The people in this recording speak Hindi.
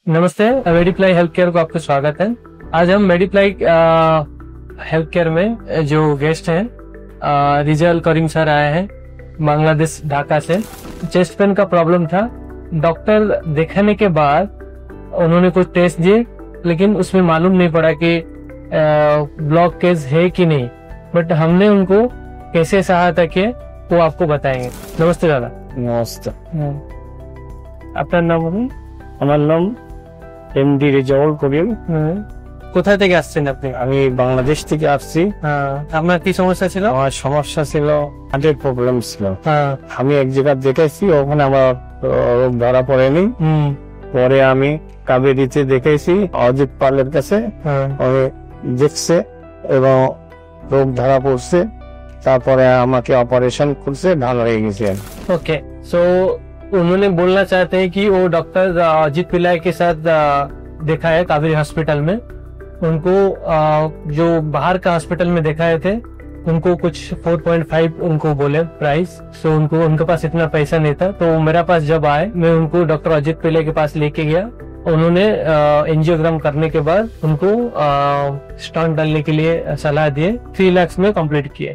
नमस्ते, मेडिप्लाई हेल्थ केयर को आपका स्वागत है। आज हम मेडिप्लाई हेल्थ केयर में जो गेस्ट हैं रिजल करीम सर आए हैं बांग्लादेश ढाका से। चेस्ट पेन का प्रॉब्लम था। डॉक्टर दिखाने के बाद उन्होंने कुछ टेस्ट दिए, लेकिन उसमें मालूम नहीं पड़ा कि ब्लॉकेज है कि नहीं। बट हमने उनको कैसे सहायता किए वो आपको बताएंगे। नमस्ते दादा। নমস্তে, আপনার নাম বলুন। আমার নাম এমডি রেজাউল করিম। কোথা থেকে আসছেন আপনি? আমি বাংলাদেশ থেকে আসছি। আপনার কি সমস্যা ছিল? আমার সমস্যা ছিল, হার্টের প্রবলেম ছিল। হ্যাঁ। আমি এক জায়গায় দেখাইছি, ওখানে আমার রোগ ধরা পড়েনি। পরে আমি কাবেরীতে দেখাইছি অজিত পালের কাছে। উনি দেখছে এবং রোগ ধরা পড়ছে, তারপরে আমাকে অপারেশন করছে, ভালো হয়ে গেছে। ओके, सो उन्होंने बोलना चाहते हैं कि वो डॉक्टर अजीत पिल्लाई के साथ देखा है कावेरी हॉस्पिटल में। उनको जो बाहर का हॉस्पिटल में दिखाए थे उनको कुछ 4.5 उनको बोले प्राइस। सो उनके पास इतना पैसा नहीं था, तो मेरा पास जब आए मैं उनको डॉक्टर अजीत पिल्लाई के पास लेके गया। उन्होंने एंजियोग्राम करने के बाद उनको स्टंट डालने के लिए सलाह दिए। 3 लाख में कंप्लीट किए।